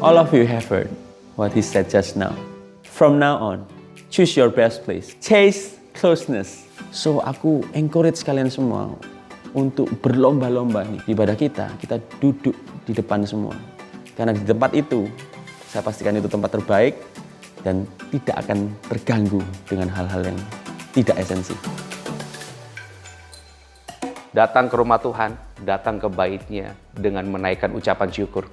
All of you have heard what he said just now. From now on, choose your best place. Chase closeness. So aku encourage kalian semua untuk berlomba-lomba nih. Di ibadah kita duduk di depan semua. Karena di tempat itu, saya pastikan itu tempat terbaik dan tidak akan terganggu dengan hal-hal yang tidak esensi. Datang ke rumah Tuhan, datang ke baitnya dengan menaikkan ucapan syukur.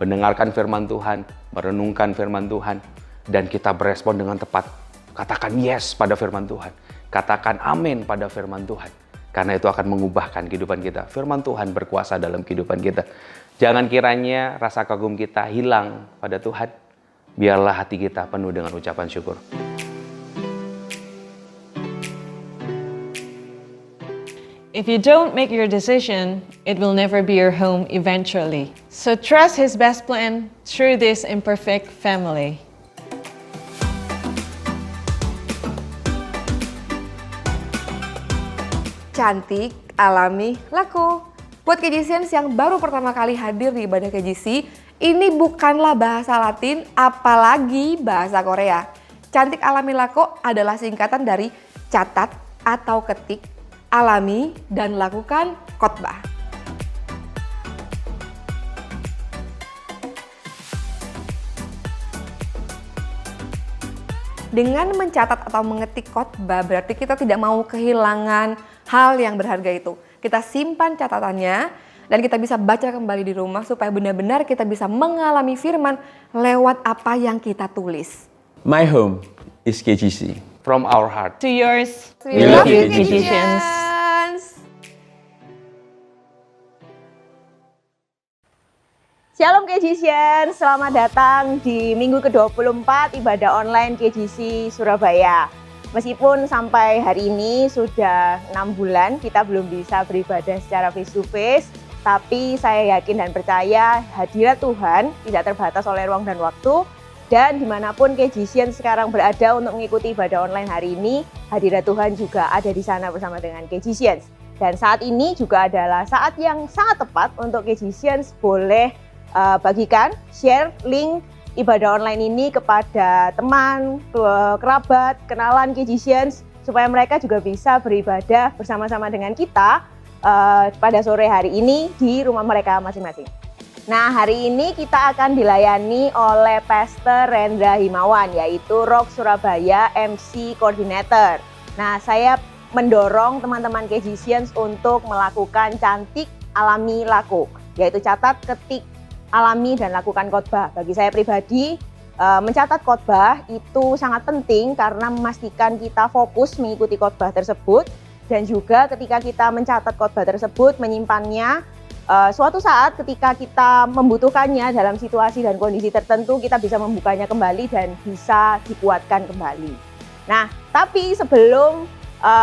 Mendengarkan firman Tuhan, merenungkan firman Tuhan, dan kita berespon dengan tepat. Katakan yes pada firman Tuhan. Katakan amin pada firman Tuhan. Karena itu akan mengubahkan kehidupan kita. Firman Tuhan berkuasa dalam kehidupan kita. Jangan kiranya rasa kagum kita hilang pada Tuhan. Biarlah hati kita penuh dengan ucapan syukur. If you don't make your decision, it will never be your home eventually. So trust His best plan through this imperfect family. Cantik, alami, laku. Buat KJCians yang baru pertama kali hadir di ibadah KJC, ini bukanlah bahasa Latin, apalagi bahasa Korea. Cantik, alami, laku adalah singkatan dari catat atau ketik, alami, dan lakukan khotbah. Dengan mencatat atau mengetik khotbah berarti kita tidak mau kehilangan hal yang berharga itu. Kita simpan catatannya dan kita bisa baca kembali di rumah supaya benar-benar kita bisa mengalami firman lewat apa yang kita tulis. My home is KGC. From our heart To yours, We love you, KJCians. Shalom KJCians, selamat datang di minggu ke-24 ibadah online KJC Surabaya. Meskipun sampai hari ini sudah 6 bulan kita belum bisa beribadah secara face to face, tapi saya yakin dan percaya hadirat Tuhan tidak terbatas oleh ruang dan waktu. Dan dimanapun KJCians sekarang berada untuk mengikuti ibadah online hari ini, hadirat Tuhan juga ada di sana bersama dengan KJCians. Dan saat ini juga adalah saat yang sangat tepat untuk KJCians boleh bagikan, share link ibadah online ini kepada teman, kerabat, kenalan KJCians supaya mereka juga bisa beribadah bersama-sama dengan kita pada sore hari ini di rumah mereka masing-masing. Nah, hari ini kita akan dilayani oleh Pastor Rendra Himawan, yaitu Rock Surabaya MC Coordinator. Nah, saya mendorong teman-teman KJCians untuk melakukan cantik, alami, laku, yaitu catat, ketik, alami, dan lakukan khotbah. Bagi saya pribadi, mencatat khotbah itu sangat penting karena memastikan kita fokus mengikuti khotbah tersebut, dan juga ketika kita mencatat khotbah tersebut, menyimpannya, suatu saat ketika kita membutuhkannya dalam situasi dan kondisi tertentu, kita bisa membukanya kembali dan bisa dikuatkan kembali. Nah, tapi sebelum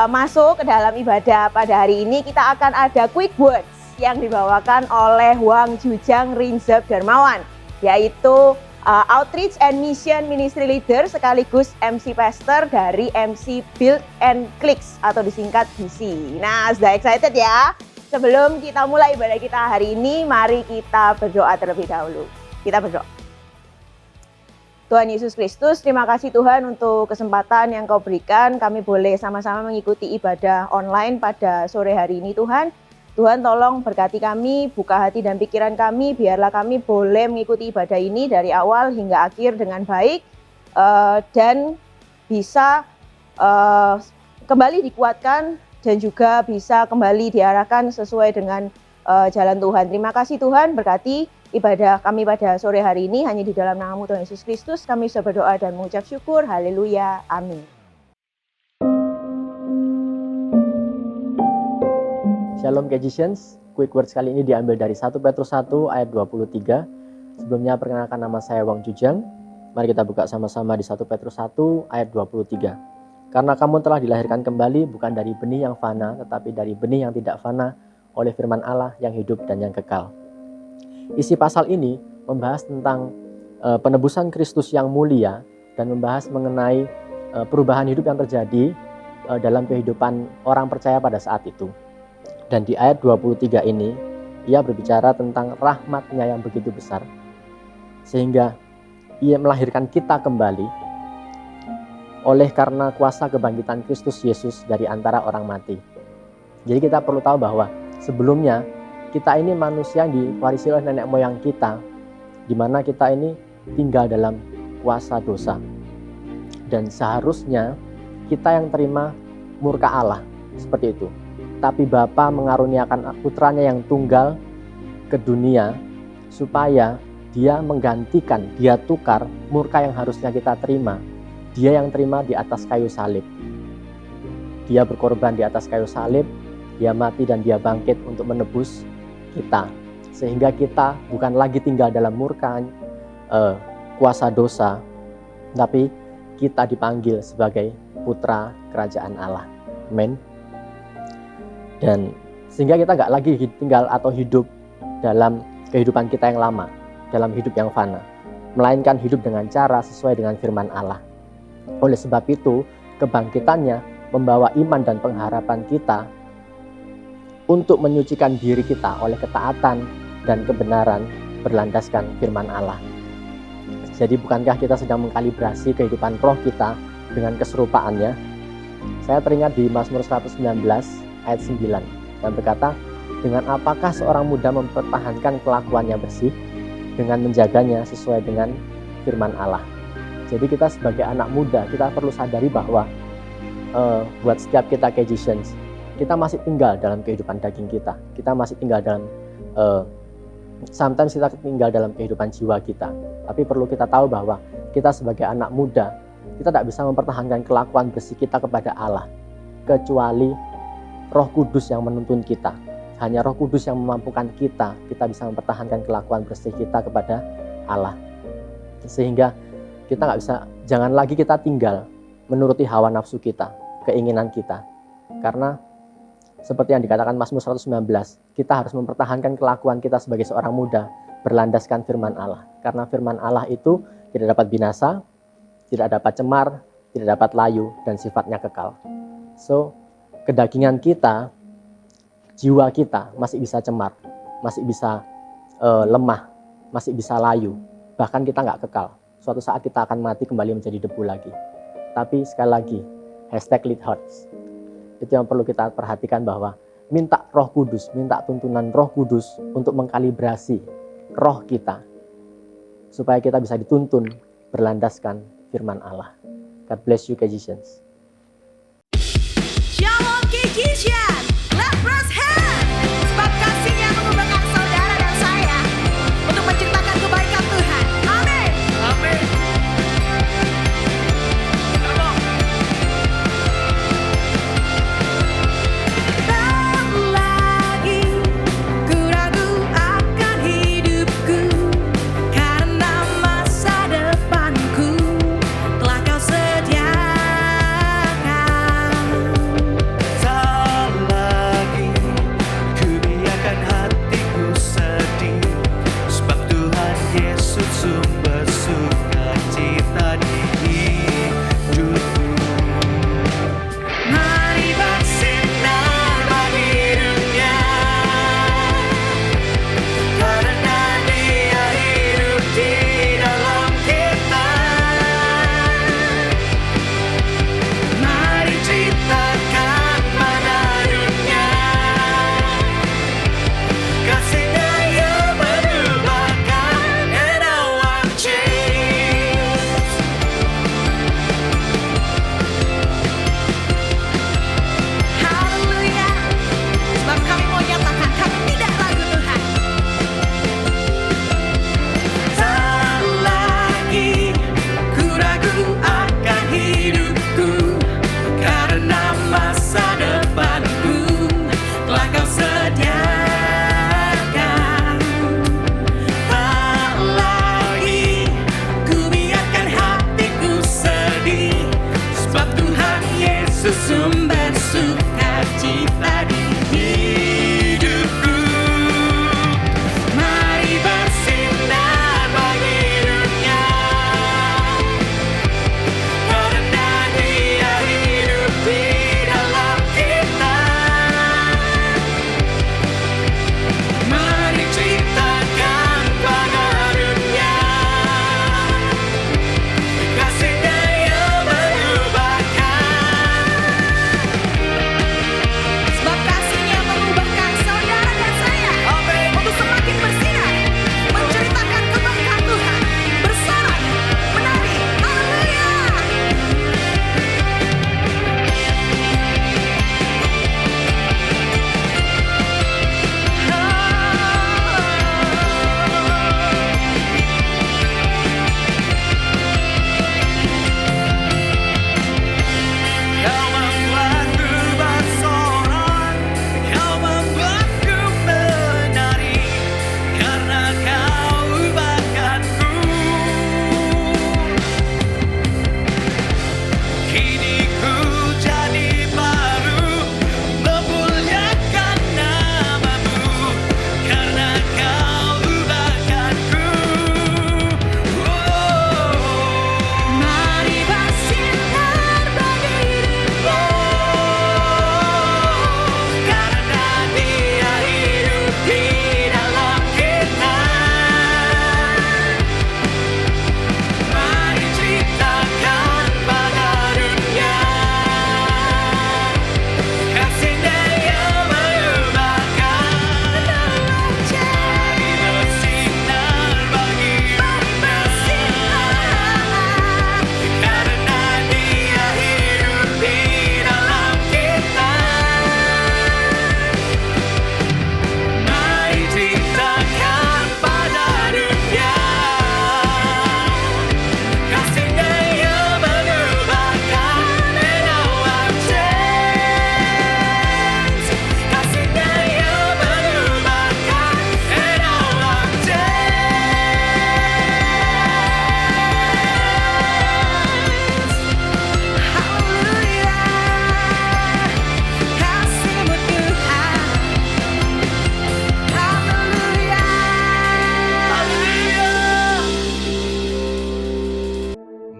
masuk ke dalam ibadah pada hari ini, kita akan ada quick words yang dibawakan oleh Wang Jujang Rinzab Darmawan, yaitu Outreach and Mission Ministry Leader sekaligus MC Pastor dari MC Build and Clicks atau disingkat BC. Nah, sudah excited ya? Sebelum kita mulai ibadah kita hari ini, mari kita berdoa terlebih dahulu. Kita berdoa. Tuhan Yesus Kristus, terima kasih Tuhan untuk kesempatan yang Kau berikan. Kami boleh sama-sama mengikuti ibadah online pada sore hari ini Tuhan. Tuhan tolong berkati kami, buka hati dan pikiran kami, biarlah kami boleh mengikuti ibadah ini dari awal hingga akhir dengan baik. Dan bisa kembali dikuatkan dan juga bisa kembali diarahkan sesuai dengan jalan Tuhan. Terima kasih Tuhan, berkati ibadah kami pada sore hari ini. Hanya di dalam nama Tuhan Yesus Kristus kami sudah berdoa dan mengucap syukur. Haleluya, amin. Shalom KJCians, quick words kali ini diambil dari 1 Petrus 1 ayat 23. Sebelumnya perkenalkan nama saya Wang Jujang. Mari kita buka sama-sama di 1 Petrus 1 ayat 23. Karena kamu telah dilahirkan kembali bukan dari benih yang fana, tetapi dari benih yang tidak fana oleh firman Allah yang hidup dan yang kekal. Isi pasal ini membahas tentang penebusan Kristus yang mulia dan membahas mengenai perubahan hidup yang terjadi dalam kehidupan orang percaya pada saat itu. Dan di ayat 23 ini, ia berbicara tentang rahmat-Nya yang begitu besar. sehingga Ia melahirkan kita kembali oleh karena kuasa kebangkitan Kristus Yesus dari antara orang mati. Jadi kita perlu tahu bahwa sebelumnya kita ini manusia yang diwarisi oleh nenek moyang kita, di mana kita ini tinggal dalam kuasa dosa. Dan seharusnya kita yang terima murka Allah, seperti itu. Tapi Bapa mengaruniakan putranya yang tunggal ke dunia supaya Dia menggantikan, Dia tukar murka yang harusnya kita terima. Dia yang terima di atas kayu salib. Dia berkorban di atas kayu salib, Dia mati dan Dia bangkit untuk menebus kita. Sehingga kita bukan lagi tinggal dalam murka kuasa dosa, tapi kita dipanggil sebagai putra kerajaan Allah. Amin. Dan sehingga kita nggak lagi tinggal atau hidup dalam kehidupan kita yang lama, dalam hidup yang fana, melainkan hidup dengan cara sesuai dengan firman Allah. Oleh sebab itu, kebangkitannya membawa iman dan pengharapan kita untuk menyucikan diri kita oleh ketaatan dan kebenaran berlandaskan firman Allah. Jadi bukankah kita sedang mengkalibrasi kehidupan roh kita dengan keserupaannya? Saya teringat di Mazmur 119 ayat 9 yang berkata, dengan apakah seorang muda mempertahankan kelakuannya bersih? Dengan menjaganya sesuai dengan firman Allah. Jadi kita sebagai anak muda, kita perlu sadari bahwa buat setiap kita Kejisians, kita masih tinggal dalam kehidupan daging kita. Kita masih tinggal dalam, sometimes kita tinggal dalam kehidupan jiwa kita. Tapi perlu kita tahu bahwa kita sebagai anak muda, kita tidak bisa mempertahankan kelakuan bersih kita kepada Allah, kecuali Roh Kudus yang menuntun kita. Hanya Roh Kudus yang memampukan kita bisa mempertahankan kelakuan bersih kita kepada Allah. Sehingga kita nggak bisa, jangan lagi kita tinggal menuruti hawa nafsu kita, keinginan kita. Karena seperti yang dikatakan Mazmur 119, kita harus mempertahankan kelakuan kita sebagai seorang muda berlandaskan firman Allah. Karena firman Allah itu tidak dapat binasa, tidak dapat cemar, tidak dapat layu, dan sifatnya kekal. So, kedagingan kita, jiwa kita masih bisa cemar, masih bisa lemah, masih bisa layu. Bahkan kita nggak kekal. Suatu saat kita akan mati kembali menjadi debu lagi. Tapi sekali lagi, #leadhearts. Itu yang perlu kita perhatikan, bahwa minta Roh Kudus, minta tuntunan Roh Kudus untuk mengkalibrasi roh kita. Supaya kita bisa dituntun berlandaskan firman Allah. God bless you, Kejisians. Shalom Kejisian, let's raise hand. Sebab kasihnya mengubahkan saudara dan saya untuk menciptakan kebaikan Tuhan. Amin. Amin. Tak lagi ku ragu akan hidupku, karena masa depanku telah Kau sediakan. Tak lagi ku biarkan hatiku sedih, sebab Tuhan Yesus sumber sukacita di hidupku. Mari bersinar bagi dunia, karena Dia hidup di dalam kita. Mari ceritakan pada dunia kasih-Nya yang mengubahkan, and I want change. Haleluya, sebab kami mau nyatakan kami tidak ragu Tuhan. Tak lagi ku ragu akan hidupku, karena masa depanku telah Kau sediakan. Tak lagi ku biarkan hatiku sedih, sebab Tuhan Yesus sumber sukacita di hidupku. Mari bersinar bagi dunia, karena Dia hidup di dalam kita. Mari ceritakan pada dunia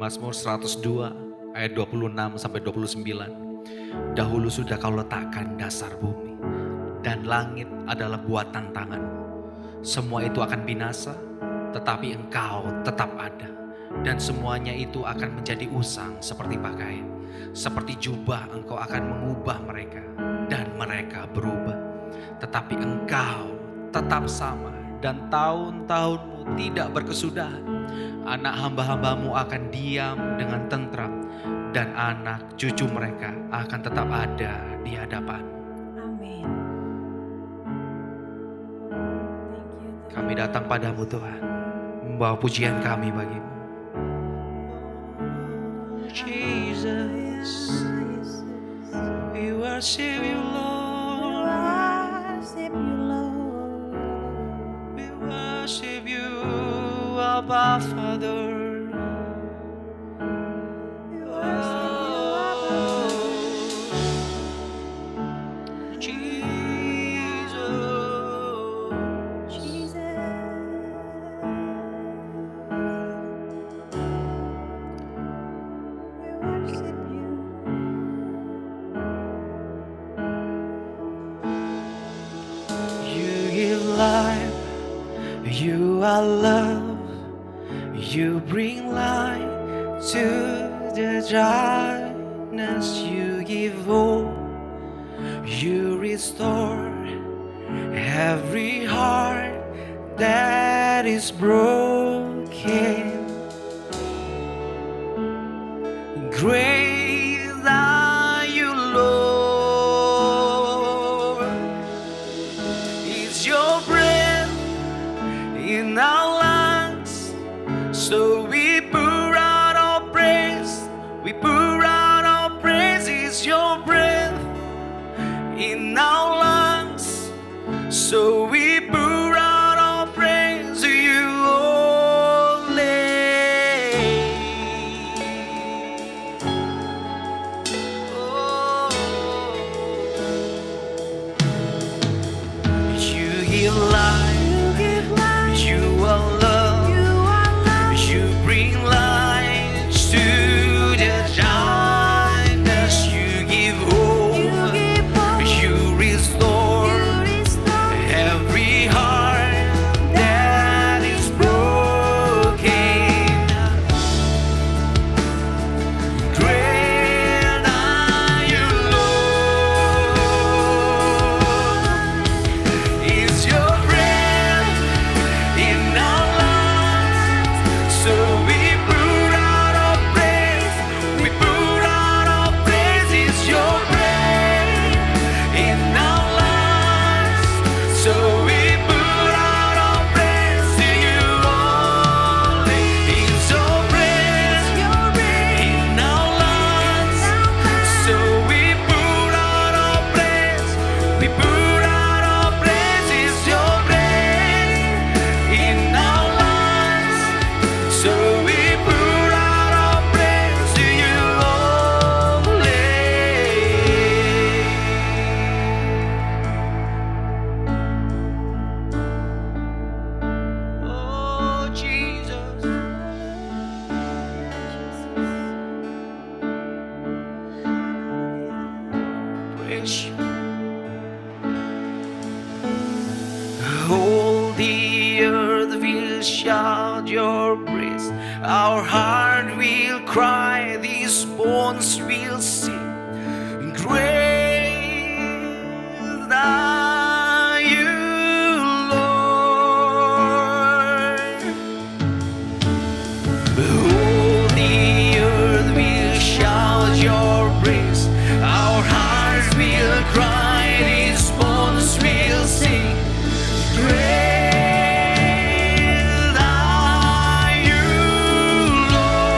Mazmur 102 ayat 26 sampai 29. Dahulu sudah kau letakkan dasar bumi, dan langit adalah buatan tanganmu. Semua itu akan binasa, tetapi engkau tetap ada. Dan semuanya itu akan menjadi usang seperti pakaian. Seperti jubah engkau akan mengubah mereka, dan mereka berubah. Tetapi engkau tetap sama, dan tahun-tahunmu tidak berkesudahan. Anak hamba-hambamu akan diam dengan tentram, dan anak cucu mereka akan tetap ada di hadapanmu. Amin. Kami datang padamu Tuhan, membawa pujian kami bagimu. Jesus, we worship you Lord. We worship you, Abba Father. Life, you are love, you bring light to the darkness, you give hope, you restore every heart that is broken. Great are you, Lord. It's your breath in our lungs, so we pour out our praise. We pour out our praise. It's your breath in our lungs, so we pour out our praise to you only. Oh, you give life. You are love. You bring light to the darkness. You give hope. You restore every heart that is broken. Great are you, Lord. It's your breath in our lungs, so we pour out our praise. We pour out our praise. It's your breath in our lungs, so we pour out our praise to you only. It's your breath in our lungs, so we pour out our praise. We pour out our praise. It's your breath in our lungs, so we pour out our praise to you only. Oh Jesus, praise you. All the earth will shout your praise. Our heart will cry, these bones will sing. Great are you, Lord. All the earth will shout your praise. Our hearts will cry, these bones will sing. Great are you, Lord.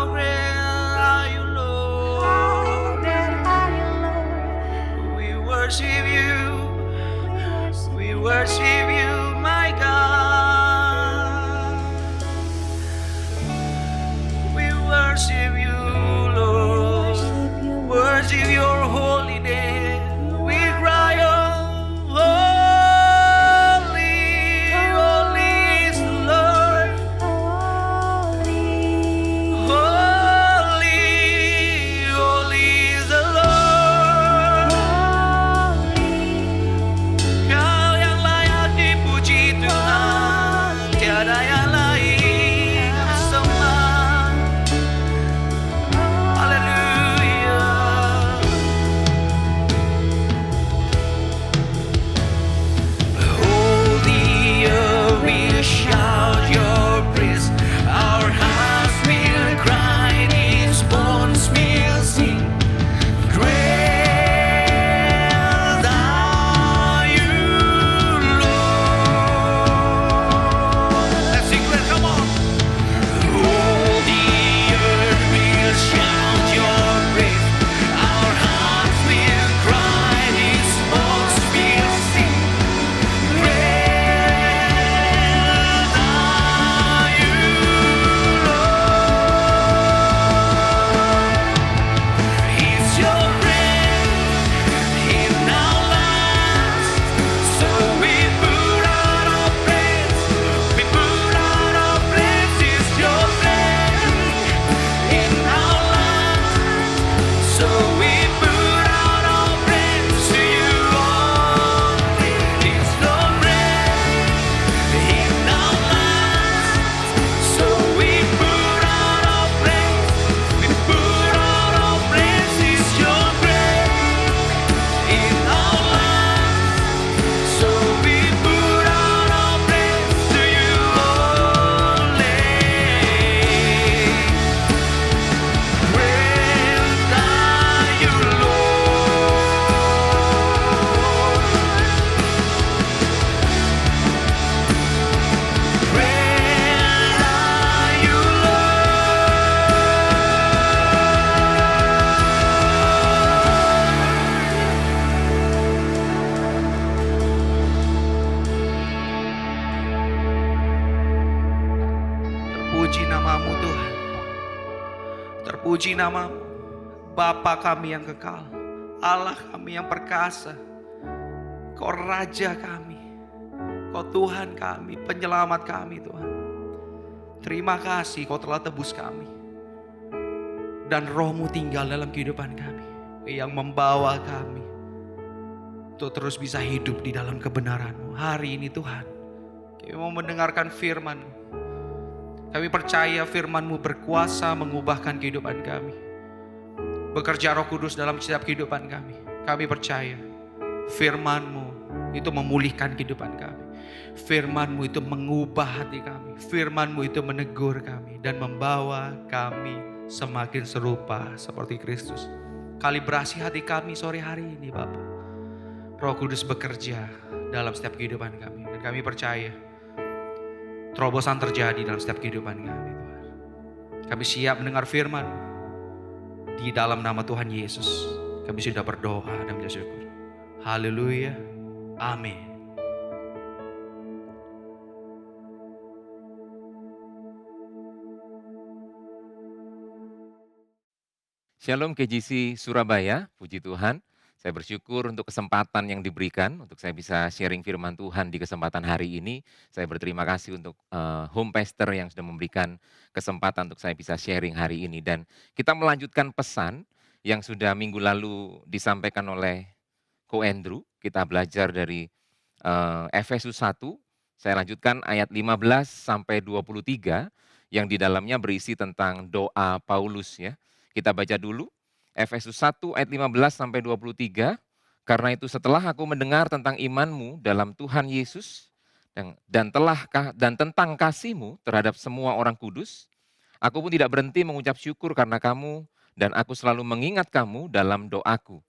How great are you, Lord? We worship you. We worship you, my God. We worship you, Lord. Worship your holy name. We cry, oh, holy, holy is the Lord. Holy, holy is the Lord. Kau yang layak dipuji Tuhan, tiada yang lain bersama. Haleluya. Oh, the earth will shout your praise. Our hearts will cry, these bones will sing. Great are you, Lord. Let's sing it, come on. Oh, the earth will shout your praise. Our hearts will cry, these bones will sing. Great are you, Lord. It's your breath in our lungs, so we put out our praise. We put out our praise. It's your breath in our lungs, so we put out our praise to you only. It's your breath in our lungs, so we put out our praise. We put out our praise. It's your breath in our lungs, so we put out our praise to you only. Great are you, Lord. Great are you, Terpuji namamu Tuhan. Terpuji namamu, Bapa kami yang kekal, Allah kami yang perkasa. Kau Raja kami, Kau Tuhan kami, penyelamat kami Tuhan. Terima kasih Kau telah tebus kami. Dan Roh-Mu tinggal dalam kehidupan kami, yang membawa kami untuk terus bisa hidup di dalam kebenaran-Mu. Hari ini Tuhan, kami mau mendengarkan firman-Mu. Kami percaya firman-Mu berkuasa mengubahkan kehidupan kami. Bekerja Roh Kudus dalam setiap kehidupan kami. Kami percaya firman-Mu itu memulihkan kehidupan kami. Firman-Mu itu mengubah hati kami. Firman-Mu itu menegur kami dan membawa kami semakin serupa seperti Kristus. Kalibrasi hati kami sore hari ini Bapa. Roh Kudus bekerja dalam setiap kehidupan kami. Dan kami percaya terobosan terjadi dalam setiap kehidupan kami Tuhan. Kami siap mendengar firman. Di dalam nama Tuhan Yesus kami sudah berdoa dan bersyukur. Haleluya. Amin. Shalom KJC Surabaya, puji Tuhan. Saya bersyukur untuk kesempatan yang diberikan untuk saya bisa sharing firman Tuhan di kesempatan hari ini. Saya berterima kasih untuk Home Pastor yang sudah memberikan kesempatan untuk saya bisa sharing hari ini. Dan kita melanjutkan pesan yang sudah minggu lalu disampaikan oleh Ko Andrew. Kita belajar dari Efesus 1. Saya lanjutkan ayat 15 sampai 23 yang di dalamnya berisi tentang doa Paulus ya. Kita baca dulu Efesus 1 ayat 15 sampai 23. Karena itu setelah aku mendengar tentang imanmu dalam Tuhan Yesus dan tentang kasihmu terhadap semua orang kudus, aku pun tidak berhenti mengucap syukur karena kamu dan aku selalu mengingat kamu dalam doaku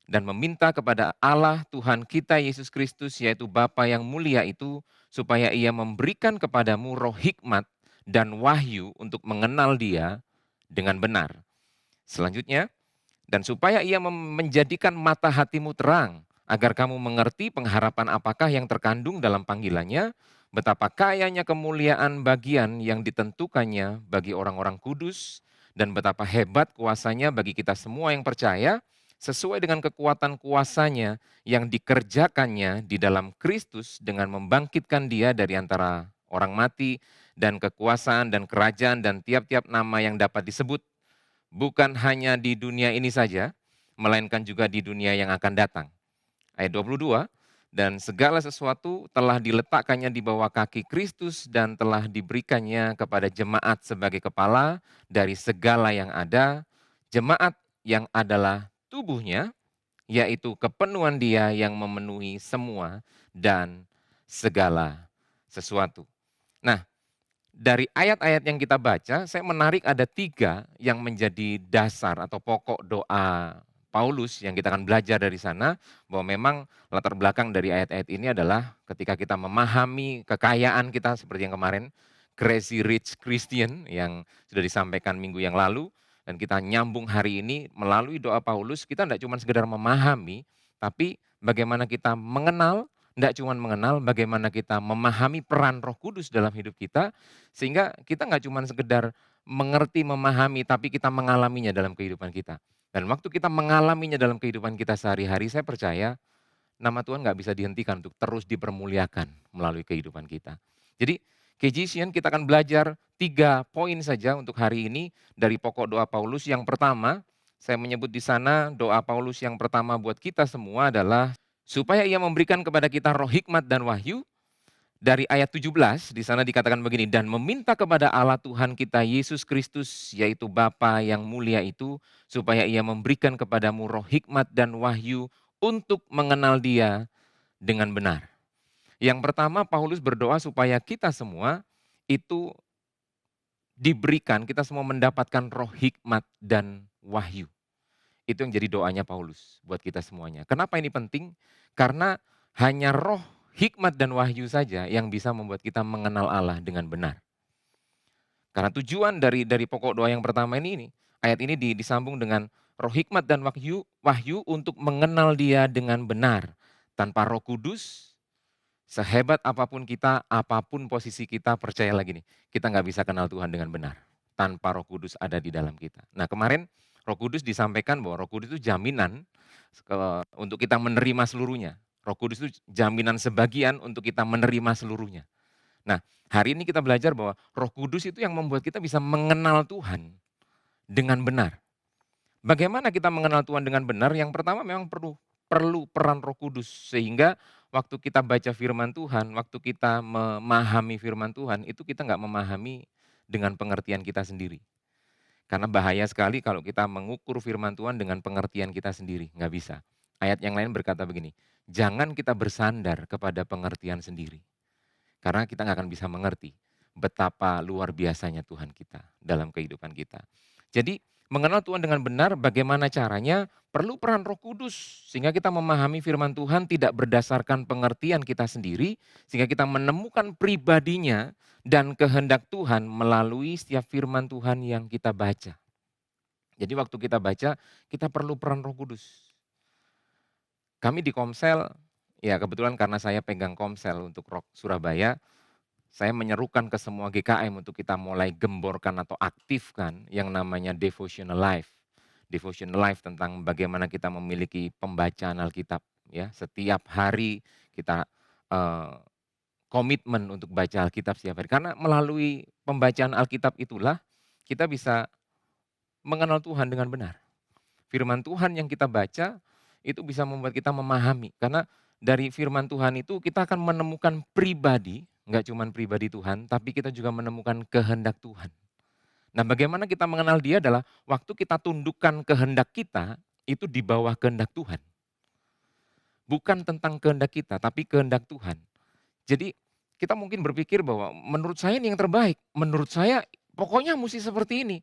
dan meminta kepada Allah Tuhan kita Yesus Kristus yaitu Bapa yang mulia itu supaya Ia memberikan kepadamu roh hikmat dan wahyu untuk mengenal Dia dengan benar. Selanjutnya, dan supaya ia menjadikan mata hatimu terang, agar kamu mengerti pengharapan apakah yang terkandung dalam panggilannya, betapa kayanya kemuliaan bagian yang ditentukannya bagi orang-orang kudus, dan betapa hebat kuasanya bagi kita semua yang percaya, sesuai dengan kekuatan kuasanya yang dikerjakannya di dalam Kristus dengan membangkitkan dia dari antara orang mati, dan kekuasaan dan kerajaan dan tiap-tiap nama yang dapat disebut, bukan hanya di dunia ini saja, melainkan juga di dunia yang akan datang. Ayat 22, dan segala sesuatu telah diletakkannya di bawah kaki Kristus dan telah diberikannya kepada jemaat sebagai kepala dari segala yang ada, jemaat yang adalah tubuhnya, yaitu kepenuhan dia yang memenuhi semua dan segala sesuatu. Nah, dari ayat-ayat yang kita baca, saya menarik ada 3 yang menjadi dasar atau pokok doa Paulus yang kita akan belajar dari sana, bahwa memang latar belakang dari ayat-ayat ini adalah ketika kita memahami kekayaan kita seperti yang kemarin, Crazy Rich Christian yang sudah disampaikan minggu yang lalu, dan kita nyambung hari ini melalui doa Paulus, kita tidak cuma sekedar memahami, tapi bagaimana kita mengenal, tidak cuma mengenal, bagaimana kita memahami peran Roh Kudus dalam hidup kita, sehingga kita nggak cuma sekedar mengerti, memahami, tapi kita mengalaminya dalam kehidupan kita. Dan waktu kita mengalaminya dalam kehidupan kita sehari-hari, saya percaya nama Tuhan nggak bisa dihentikan untuk terus dipermuliakan melalui kehidupan kita. Jadi KGCN kita akan belajar 3 poin saja untuk hari ini dari pokok doa Paulus. Yang pertama, saya menyebut di sana doa Paulus yang pertama buat kita semua adalah supaya ia memberikan kepada kita roh hikmat dan wahyu. Dari ayat 17 di sana dikatakan begini, dan meminta kepada Allah Tuhan kita Yesus Kristus, yaitu Bapa yang mulia itu, supaya ia memberikan kepadamu roh hikmat dan wahyu untuk mengenal dia dengan benar. Yang pertama, Paulus berdoa supaya kita semua itu diberikan, kita semua mendapatkan roh hikmat dan wahyu. Itu yang jadi doanya Paulus buat kita semuanya. Kenapa ini penting? Karena hanya roh hikmat dan wahyu saja yang bisa membuat kita mengenal Allah dengan benar. Karena tujuan dari pokok doa yang pertama ini ayat ini disambung dengan roh hikmat dan wahyu untuk mengenal dia dengan benar. Tanpa Roh Kudus, sehebat apapun kita, apapun posisi kita, percaya lagi nih, kita nggak bisa kenal Tuhan dengan benar. Tanpa Roh Kudus ada di dalam kita. Nah, kemarin Roh Kudus disampaikan bahwa Roh Kudus itu jaminan untuk kita menerima seluruhnya. Roh Kudus itu jaminan sebagian untuk kita menerima seluruhnya. Nah, hari ini kita belajar bahwa Roh Kudus itu yang membuat kita bisa mengenal Tuhan dengan benar. Bagaimana kita mengenal Tuhan dengan benar? Yang pertama memang perlu peran Roh Kudus, sehingga waktu kita baca firman Tuhan, waktu kita memahami firman Tuhan, itu kita nggak memahami dengan pengertian kita sendiri. Karena bahaya sekali kalau kita mengukur firman Tuhan dengan pengertian kita sendiri, nggak bisa. Ayat yang lain berkata begini, jangan kita bersandar kepada pengertian sendiri. Karena kita nggak akan bisa mengerti betapa luar biasanya Tuhan kita dalam kehidupan kita. Jadi mengenal Tuhan dengan benar, bagaimana caranya? Perlu peran Roh Kudus, sehingga kita memahami firman Tuhan tidak berdasarkan pengertian kita sendiri, sehingga kita menemukan pribadinya dan kehendak Tuhan melalui setiap firman Tuhan yang kita baca. Jadi waktu kita baca, kita perlu peran Roh Kudus. Kami di Komsel, ya kebetulan karena saya pegang Komsel untuk Rock Surabaya, saya menyerukan ke semua GKM untuk kita mulai gemborkan atau aktifkan yang namanya Devotional Life. Devotional Life tentang bagaimana kita memiliki pembacaan Alkitab. Ya, setiap hari kita komitmen untuk baca Alkitab setiap hari. Karena melalui pembacaan Alkitab itulah kita bisa mengenal Tuhan dengan benar. Firman Tuhan yang kita baca itu bisa membuat kita memahami. Karena dari firman Tuhan itu kita akan menemukan pribadi, nggak cuma pribadi Tuhan, tapi kita juga menemukan kehendak Tuhan. Nah, bagaimana kita mengenal dia adalah waktu kita tundukkan kehendak kita, itu di bawah kehendak Tuhan. Bukan tentang kehendak kita, tapi kehendak Tuhan. Jadi kita mungkin berpikir bahwa menurut saya ini yang terbaik, menurut saya pokoknya mesti seperti ini.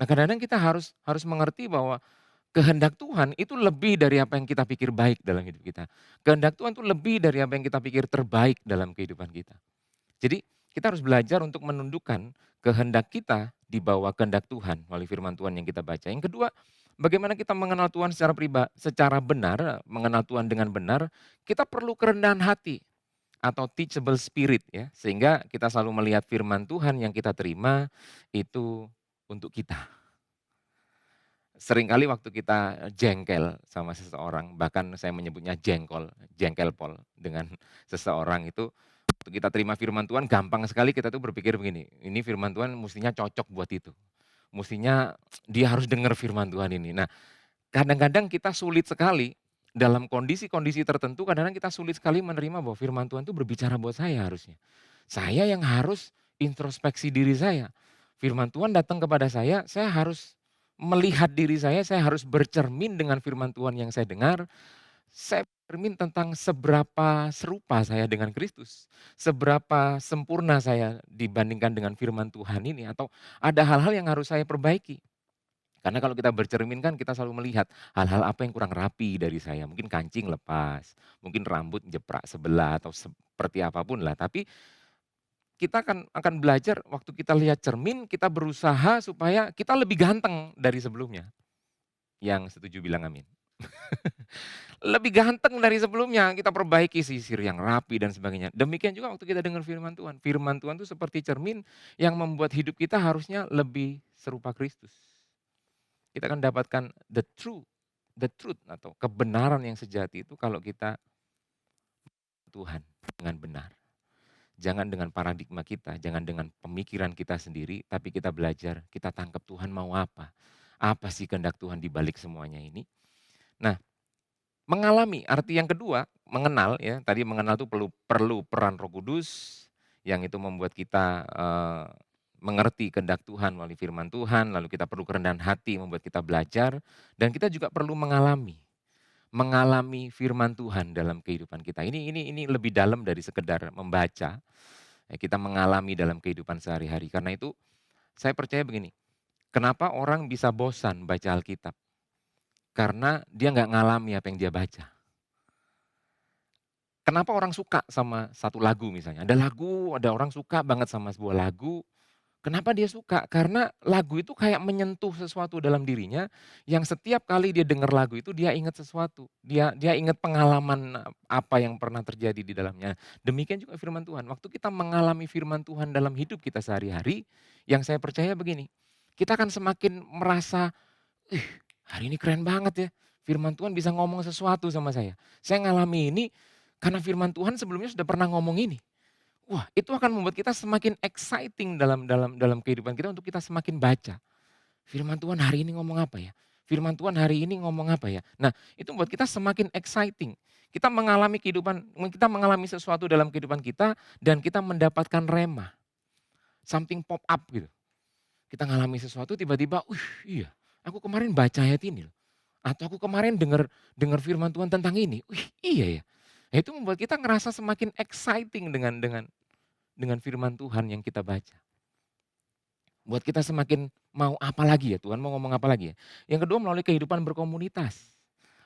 Nah, kadang-kadang kita harus mengerti bahwa kehendak Tuhan itu lebih dari apa yang kita pikir baik dalam hidup kita. Kehendak Tuhan itu lebih dari apa yang kita pikir terbaik dalam kehidupan kita. Jadi kita harus belajar untuk menundukkan kehendak kita di bawah kehendak Tuhan melalui firman Tuhan yang kita baca. Yang kedua, bagaimana kita mengenal Tuhan secara benar, mengenal Tuhan dengan benar, kita perlu kerendahan hati atau teachable spirit ya, sehingga kita selalu melihat firman Tuhan yang kita terima itu untuk kita. Seringkali waktu kita jengkel sama seseorang, bahkan saya menyebutnya jengkel pol dengan seseorang itu, waktu kita terima firman Tuhan gampang sekali kita tuh berpikir begini, ini firman Tuhan mestinya cocok buat itu. Mestinya dia harus dengar firman Tuhan ini. Nah, kadang-kadang kita sulit sekali dalam kondisi-kondisi tertentu, kadang-kadang kita sulit sekali menerima bahwa firman Tuhan itu berbicara buat saya harusnya. Saya yang harus introspeksi diri saya. Firman Tuhan datang kepada saya harus melihat diri saya harus bercermin dengan firman Tuhan yang saya dengar. Saya bercermin tentang seberapa serupa saya dengan Kristus. Seberapa sempurna saya dibandingkan dengan firman Tuhan ini. Atau ada hal-hal yang harus saya perbaiki. Karena kalau kita bercermin kan kita selalu melihat hal-hal apa yang kurang rapi dari saya. Mungkin kancing lepas, mungkin rambut jeprak sebelah atau seperti apapun lah. Tapi kita akan belajar waktu kita lihat cermin, kita berusaha supaya kita lebih ganteng dari sebelumnya. Yang setuju bilang amin. Lebih ganteng dari sebelumnya, kita perbaiki sisir yang rapi dan sebagainya. Demikian juga waktu kita dengar firman Tuhan. Firman Tuhan itu seperti cermin yang membuat hidup kita harusnya lebih serupa Kristus. Kita akan dapatkan the truth atau kebenaran yang sejati itu kalau kita Tuhan dengan benar. Jangan dengan paradigma kita, jangan dengan pemikiran kita sendiri, tapi kita belajar, kita tangkap Tuhan mau apa. Apa sih kehendak Tuhan di balik semuanya ini. Nah, mengalami, arti yang kedua, mengenal ya. Tadi mengenal itu perlu peran Roh Kudus, yang itu membuat kita mengerti kehendak Tuhan melalui firman Tuhan, lalu kita perlu kerendahan hati membuat kita belajar, dan kita juga perlu mengalami firman Tuhan dalam kehidupan kita. Ini lebih dalam dari sekedar membaca. Kita mengalami dalam kehidupan sehari-hari. Karena itu saya percaya begini, kenapa orang bisa bosan baca Alkitab? Karena dia nggak ngalami apa yang dia baca. Kenapa orang suka sama satu lagu misalnya? Ada orang suka banget sama sebuah lagu. Kenapa dia suka? Karena lagu itu kayak menyentuh sesuatu dalam dirinya, yang setiap kali dia dengar lagu itu dia ingat sesuatu. Dia ingat pengalaman apa yang pernah terjadi di dalamnya. Demikian juga firman Tuhan. Waktu kita mengalami firman Tuhan dalam hidup kita sehari-hari, yang saya percaya begini, kita akan semakin merasa, hari ini keren banget ya. Firman Tuhan bisa ngomong sesuatu sama saya. Saya ngalami ini karena firman Tuhan sebelumnya sudah pernah ngomong ini. Wah, itu akan membuat kita semakin exciting dalam kehidupan kita untuk kita semakin baca. Firman Tuhan hari ini ngomong apa ya? Firman Tuhan hari ini ngomong apa ya? Nah, itu membuat kita semakin exciting. Kita mengalami sesuatu dalam kehidupan kita dan kita mendapatkan rema. Something pop up gitu. Kita ngalami sesuatu tiba-tiba, iya, aku kemarin baca ayat ini loh. Atau aku kemarin dengar firman Tuhan tentang ini. Iya ya. Nah, itu membuat kita ngerasa semakin exciting dengan firman Tuhan yang kita baca. Buat kita semakin mau apa lagi ya, Tuhan mau ngomong apa lagi ya. Yang kedua melalui kehidupan berkomunitas.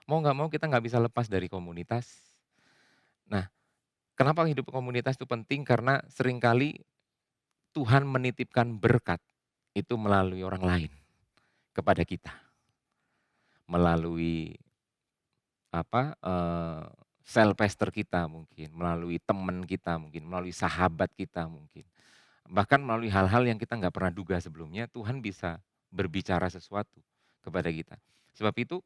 Mau gak mau kita gak bisa lepas dari komunitas. Nah, kenapa hidup komunitas itu penting? Karena seringkali Tuhan menitipkan berkat itu melalui orang lain kepada kita. Melalui sel pastor kita mungkin, melalui teman kita mungkin, melalui sahabat kita mungkin. Bahkan melalui hal-hal yang kita nggak pernah duga sebelumnya, Tuhan bisa berbicara sesuatu kepada kita. Sebab itu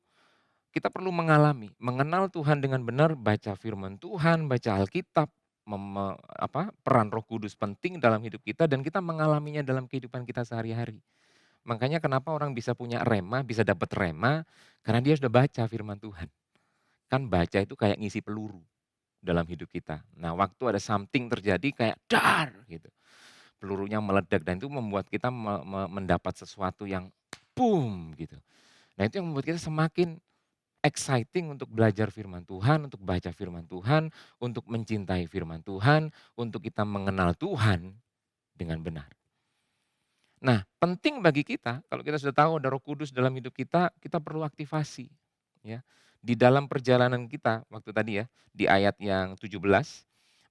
kita perlu mengenal Tuhan dengan benar, baca firman Tuhan, baca Alkitab, peran Roh Kudus penting dalam hidup kita dan kita mengalaminya dalam kehidupan kita sehari-hari. Makanya kenapa orang bisa punya rema, bisa dapat rema, karena dia sudah baca firman Tuhan. Kan baca itu kayak ngisi peluru dalam hidup kita. Nah, waktu ada something terjadi kayak dar gitu. Pelurunya meledak dan itu membuat kita mendapat sesuatu yang boom gitu. Nah, itu yang membuat kita semakin exciting untuk belajar firman Tuhan, untuk baca firman Tuhan, untuk mencintai firman Tuhan, untuk kita mengenal Tuhan dengan benar. Nah, penting bagi kita kalau kita sudah tahu ada Roh Kudus dalam hidup kita perlu aktivasi ya. Di dalam perjalanan kita waktu tadi ya, di ayat yang 17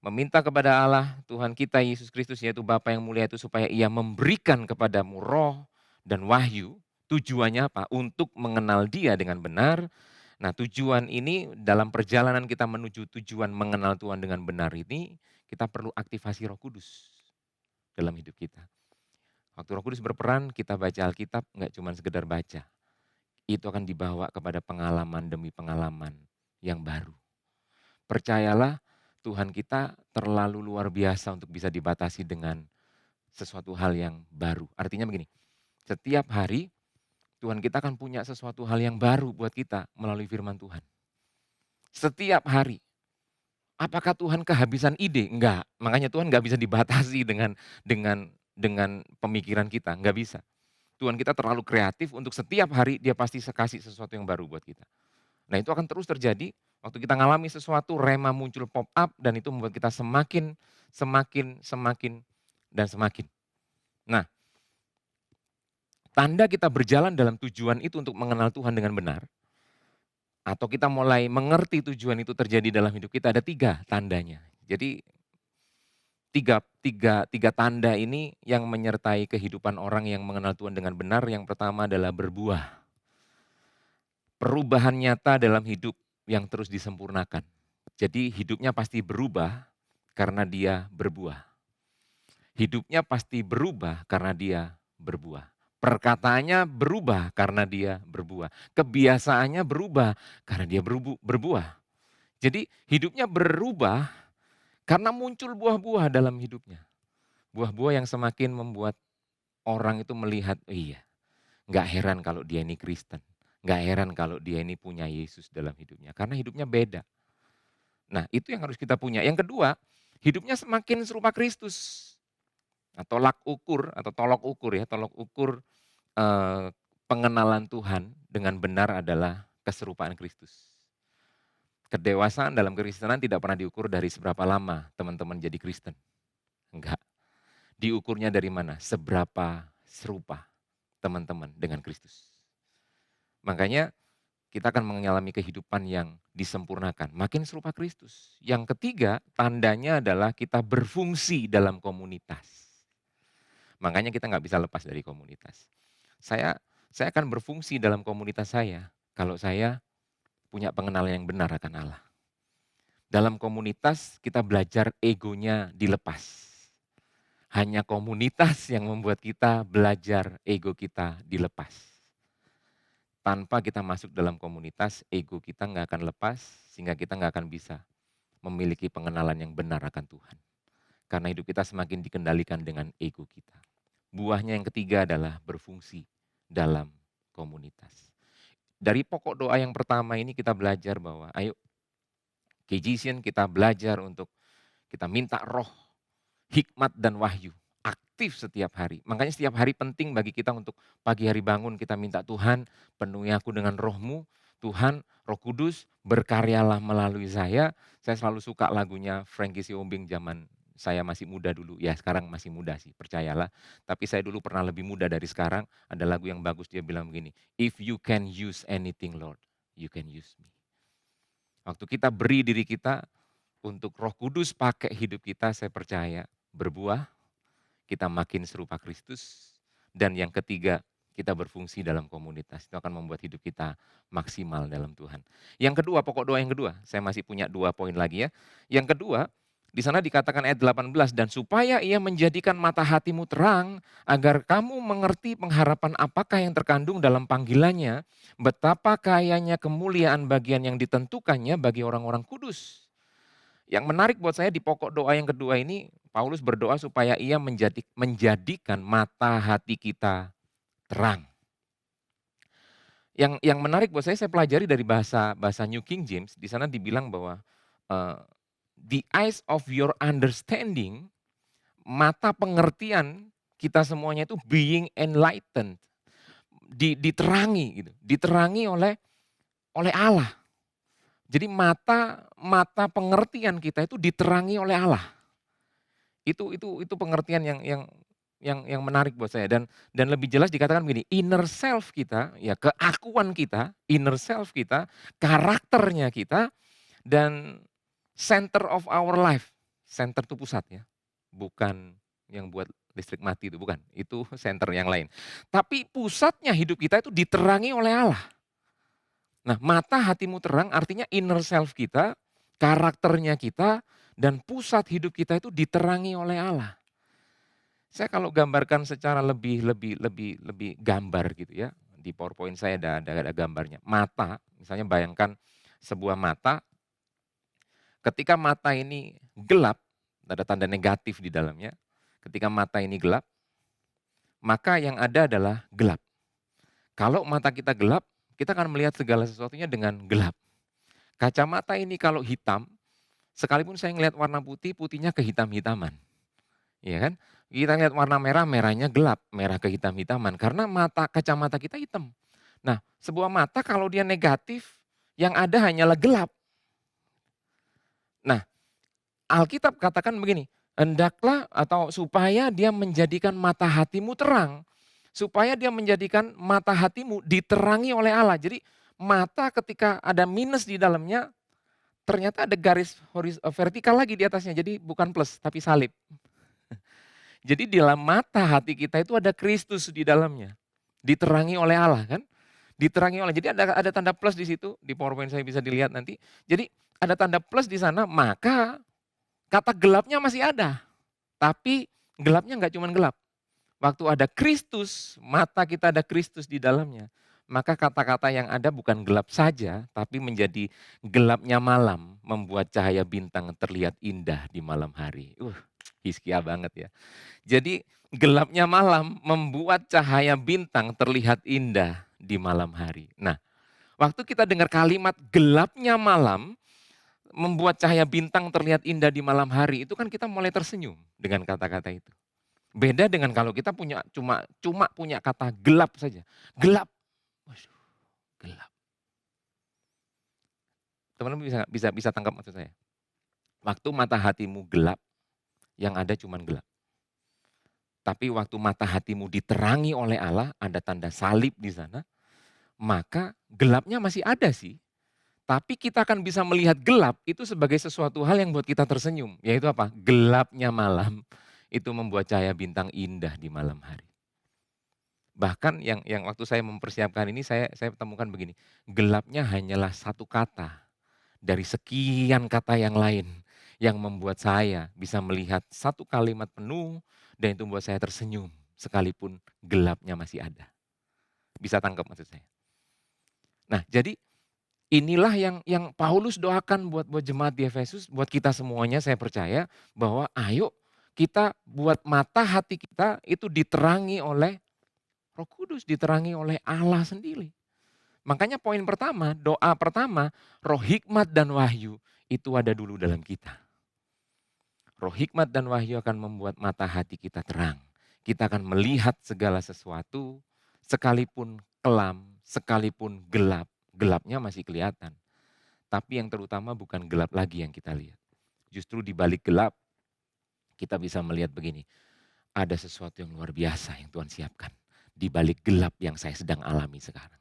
meminta kepada Allah, Tuhan kita Yesus Kristus yaitu Bapa yang mulia itu supaya ia memberikan kepadamu roh dan wahyu. Tujuannya apa? Untuk mengenal Dia dengan benar. Nah, tujuan ini dalam perjalanan kita menuju tujuan mengenal Tuhan dengan benar ini, kita perlu aktivasi Roh Kudus dalam hidup kita. Waktu Roh Kudus berperan, kita baca Alkitab nggak cuma sekedar baca. Itu akan dibawa kepada pengalaman demi pengalaman yang baru. Percayalah, Tuhan kita terlalu luar biasa untuk bisa dibatasi dengan sesuatu hal yang baru. Artinya begini, setiap hari Tuhan kita akan punya sesuatu hal yang baru buat kita melalui firman Tuhan. Setiap hari. Apakah Tuhan kehabisan ide? Enggak. Makanya Tuhan enggak bisa dibatasi dengan pemikiran kita. Enggak bisa. Tuhan kita terlalu kreatif untuk setiap hari dia pasti kasih sesuatu yang baru buat kita. Nah itu akan terus terjadi. Waktu kita ngalami sesuatu, rema muncul pop up dan itu membuat kita semakin. Nah, tanda kita berjalan dalam tujuan itu untuk mengenal Tuhan dengan benar, atau kita mulai mengerti tujuan itu terjadi dalam hidup kita, ada 3 tandanya. Jadi tiga tanda ini yang menyertai kehidupan orang yang mengenal Tuhan dengan benar. Yang pertama adalah berbuah. Perubahan nyata dalam hidup yang terus disempurnakan. Jadi hidupnya pasti berubah karena dia berbuah. Hidupnya pasti berubah karena dia berbuah. Perkataannya berubah karena dia berbuah. Kebiasaannya berubah karena dia berbuah. Jadi hidupnya berubah karena muncul buah-buah dalam hidupnya. Buah-buah yang semakin membuat orang itu melihat, oh iya, gak heran kalau dia ini Kristen. Gak heran kalau dia ini punya Yesus dalam hidupnya. Karena hidupnya beda. Nah itu yang harus kita punya. Yang kedua, hidupnya semakin serupa Kristus. Tolak ukur pengenalan Tuhan dengan benar adalah keserupaan Kristus. Kedewasaan dalam kekristenan tidak pernah diukur dari seberapa lama teman-teman jadi Kristen. Enggak. Diukurnya dari mana? Seberapa serupa teman-teman dengan Kristus. Makanya kita akan mengalami kehidupan yang disempurnakan. Makin serupa Kristus. Yang ketiga, tandanya adalah kita berfungsi dalam komunitas. Makanya kita nggak bisa lepas dari komunitas. Saya akan berfungsi dalam komunitas saya kalau saya punya pengenalan yang benar akan Allah. Dalam komunitas kita belajar egonya dilepas. Hanya komunitas yang membuat kita belajar ego kita dilepas. Tanpa kita masuk dalam komunitas, ego kita nggak akan lepas sehingga kita nggak akan bisa memiliki pengenalan yang benar akan Tuhan. Karena hidup kita semakin dikendalikan dengan ego kita. Buahnya yang ketiga adalah berfungsi dalam komunitas. Dari pokok doa yang pertama ini kita belajar bahwa ayo KJCN kita belajar untuk kita minta roh, hikmat dan wahyu. Aktif setiap hari. Makanya setiap hari penting bagi kita untuk pagi hari bangun kita minta Tuhan penuhi aku dengan roh-Mu. Tuhan, Roh Kudus berkaryalah melalui saya. Saya selalu suka lagunya Frankie Siombing zaman saya masih muda dulu, ya sekarang masih muda sih, percayalah. Tapi saya dulu pernah lebih muda dari sekarang, ada lagu yang bagus dia bilang begini, if you can use anything Lord, you can use me. Waktu kita beri diri kita untuk Roh Kudus pakai hidup kita, saya percaya berbuah, kita makin serupa Kristus. Dan yang ketiga, kita berfungsi dalam komunitas, itu akan membuat hidup kita maksimal dalam Tuhan. Yang kedua, pokok doa yang kedua, saya masih punya 2 poin lagi ya. Yang kedua, di sana dikatakan ayat 18, dan supaya ia menjadikan mata hatimu terang, agar kamu mengerti pengharapan apakah yang terkandung dalam panggilannya, betapa kayanya kemuliaan bagian yang ditentukannya bagi orang-orang kudus. Yang menarik buat saya di pokok doa yang kedua ini, Paulus berdoa supaya ia menjadikan mata hati kita terang. Yang menarik buat saya pelajari dari bahasa New King James, di sana dibilang bahwa the eyes of your understanding, mata pengertian kita semuanya itu being enlightened, diterangi gitu, diterangi oleh Allah. Jadi mata pengertian kita itu diterangi oleh Allah. Itu pengertian yang menarik buat saya, dan lebih jelas dikatakan begini, inner self kita, ya keakuan kita, inner self kita, karakternya kita, dan center of our life, Senter itu pusat ya, bukan yang buat listrik mati itu, bukan. Itu senter yang lain. Tapi pusatnya hidup kita itu diterangi oleh Allah. Nah, mata hatimu terang artinya inner self kita, karakternya kita, dan pusat hidup kita itu diterangi oleh Allah. Saya kalau gambarkan secara lebih gambar gitu ya, di PowerPoint saya ada gambarnya. Mata, misalnya bayangkan sebuah mata, ketika mata ini gelap, ada tanda negatif di dalamnya. Ketika mata ini gelap, maka yang ada adalah gelap. Kalau mata kita gelap, kita akan melihat segala sesuatunya dengan gelap. Kacamata ini kalau hitam, sekalipun saya ngelihat warna putih, putihnya kehitam-hitaman. Iya kan? Kita lihat warna merah, merahnya gelap, merah kehitam-hitaman. Karena kacamata kita hitam. Nah, sebuah mata kalau dia negatif, yang ada hanyalah gelap. Nah, Alkitab katakan begini, hendaklah atau supaya dia menjadikan mata hatimu terang. Supaya dia menjadikan mata hatimu diterangi oleh Allah. Jadi mata ketika ada minus di dalamnya, ternyata ada garis vertikal lagi di atasnya. Jadi bukan plus, tapi salib. Jadi di dalam mata hati kita itu ada Kristus di dalamnya. Diterangi oleh Allah kan. Diterangi oleh, jadi ada tanda plus di situ. Di PowerPoint saya bisa dilihat nanti. Jadi ada tanda plus di sana, maka kata gelapnya masih ada. Tapi gelapnya nggak cuma gelap. Waktu ada Kristus, mata kita ada Kristus di dalamnya. Maka kata-kata yang ada bukan gelap saja, tapi menjadi gelapnya malam. Membuat cahaya bintang terlihat indah di malam hari. Hizkia banget ya. Jadi gelapnya malam membuat cahaya bintang terlihat indah di malam hari. Nah, waktu kita dengar kalimat gelapnya malam membuat cahaya bintang terlihat indah di malam hari, itu kan kita mulai tersenyum dengan kata-kata itu. Beda dengan kalau kita punya cuma punya kata gelap saja. Gelap. Waduh, gelap. Teman-teman bisa tangkap maksud saya. Waktu mata hatimu gelap, yang ada cuma gelap. Tapi waktu mata hatimu diterangi oleh Allah, ada tanda salib di sana, maka gelapnya masih ada sih. Tapi kita akan bisa melihat gelap itu sebagai sesuatu hal yang buat kita tersenyum. Yaitu apa? Gelapnya malam itu membuat cahaya bintang indah di malam hari. Bahkan yang waktu saya mempersiapkan ini saya temukan begini. Gelapnya hanyalah satu kata dari sekian kata yang lain yang membuat saya bisa melihat satu kalimat penuh dan itu membuat saya tersenyum sekalipun gelapnya masih ada. Bisa tangkap maksud saya. Nah, jadi inilah yang Paulus doakan buat jemaat di Efesus, buat kita semuanya saya percaya bahwa ayo kita buat mata hati kita itu diterangi oleh Roh Kudus, diterangi oleh Allah sendiri. Makanya poin pertama, doa pertama, roh hikmat dan wahyu itu ada dulu dalam kita. Roh hikmat dan wahyu akan membuat mata hati kita terang. Kita akan melihat segala sesuatu, sekalipun kelam, sekalipun gelap. Gelapnya masih kelihatan. Tapi yang terutama bukan gelap lagi yang kita lihat. Justru di balik gelap, kita bisa melihat begini. Ada sesuatu yang luar biasa yang Tuhan siapkan. Di balik gelap yang saya sedang alami sekarang.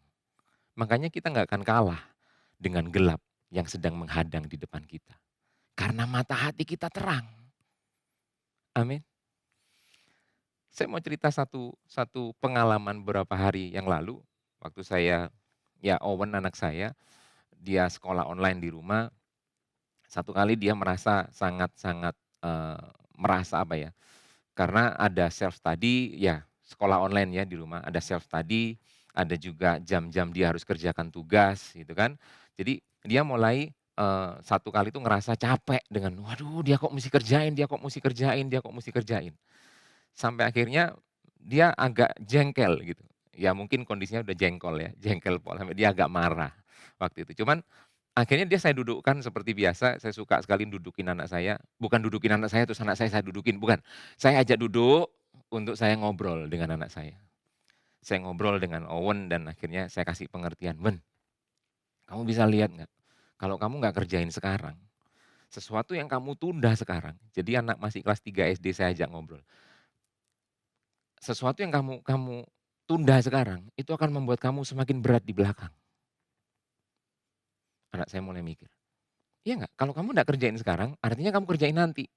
Makanya kita nggak akan kalah dengan gelap yang sedang menghadang di depan kita. Karena mata hati kita terang. Amin. Saya mau cerita satu pengalaman beberapa hari yang lalu. Waktu saya, Owen anak saya, dia sekolah online di rumah. Satu kali dia merasa sangat-sangat merasa apa ya. Karena ada self study, sekolah online ya di rumah. Ada self study, ada juga jam-jam dia harus kerjakan tugas gitu kan. Jadi dia mulai satu kali itu ngerasa capek dengan waduh dia kok mesti kerjain. Sampai akhirnya dia agak jengkel gitu. Ya mungkin kondisinya udah jengkel pola. Dia agak marah waktu itu. Cuman akhirnya saya dudukkan seperti biasa. Saya suka sekali dudukin anak saya. Bukan dudukin anak saya terus anak saya dudukin. Bukan. Saya ajak duduk untuk saya ngobrol dengan anak saya. Saya ngobrol dengan Owen dan akhirnya saya kasih pengertian. Ben, kamu bisa lihat nggak? Kalau kamu nggak kerjain sekarang, sesuatu yang kamu tunda sekarang. Jadi anak masih kelas 3 SD saya ajak ngobrol. Sesuatu yang kamu tunda sekarang, itu akan membuat kamu semakin berat di belakang. Anak saya mulai mikir, iya nggak? Kalau kamu nggak kerjain sekarang, artinya kamu kerjain nanti.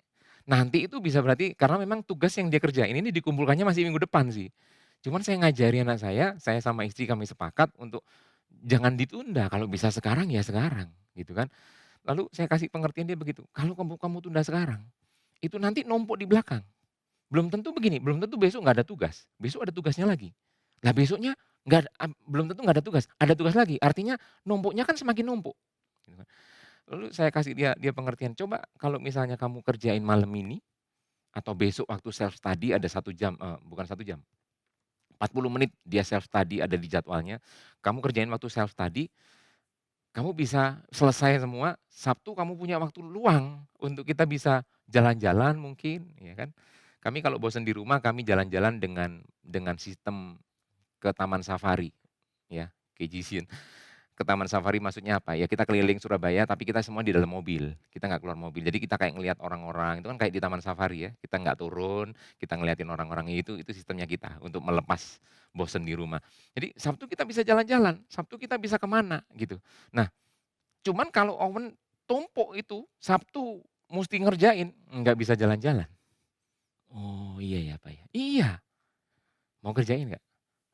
Nanti itu bisa berarti karena memang tugas yang dia kerjain ini dikumpulkannya masih minggu depan sih. Cuman saya ngajari anak saya sama istri kami sepakat untuk jangan ditunda, kalau bisa sekarang ya sekarang, gitu kan. Lalu saya kasih pengertian dia begitu, kalau kamu tunda sekarang, itu nanti numpuk di belakang. Belum tentu begini, belum tentu besok nggak ada tugas, besok ada tugasnya lagi. Lah besoknya belum tentu nggak ada tugas lagi, artinya numpuknya kan semakin numpuk. Gitu kan. Lalu saya kasih dia pengertian, coba kalau misalnya kamu kerjain malam ini, atau besok waktu self study ada 1 jam, bukan 1 jam, 40 menit dia self study ada di jadwalnya, kamu kerjain waktu self study, kamu bisa selesai semua, Sabtu kamu punya waktu luang untuk kita bisa jalan-jalan mungkin, ya kan. Kami kalau bosan di rumah, kami jalan-jalan dengan sistem ke taman safari, ya, KGC. Ke taman safari maksudnya apa? Ya kita keliling Surabaya tapi kita semua di dalam mobil. Kita nggak keluar mobil. Jadi kita kayak ngelihat orang-orang, itu kan kayak di taman safari ya. Kita nggak turun, kita ngeliatin orang-orang itu sistemnya kita untuk melepas bosen di rumah. Jadi Sabtu kita bisa jalan-jalan, Sabtu kita bisa kemana gitu. Nah, cuman kalau Owen tumpuk itu, Sabtu mesti ngerjain, nggak bisa jalan-jalan. Oh iya ya Pak ya? Iya. Mau kerjain nggak?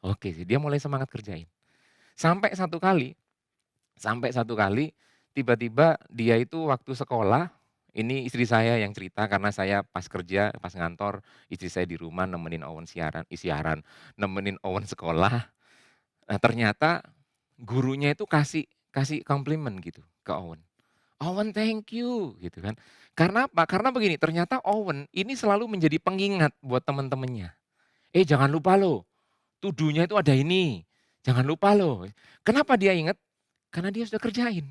Oke sih, dia mulai semangat kerjain. Sampai satu kali tiba-tiba dia itu waktu sekolah, ini istri saya yang cerita karena saya pas kerja, pas ngantor, istri saya di rumah nemenin Owen siaran, nemenin Owen sekolah. Nah, ternyata gurunya itu kasih komplimen gitu ke Owen. Owen thank you gitu kan. Karena apa? Karena begini, ternyata Owen ini selalu menjadi pengingat buat teman-temannya. Jangan lupa loh, tuduhnya itu ada ini. Jangan lupa loh. Kenapa dia ingat? Karena dia sudah kerjain.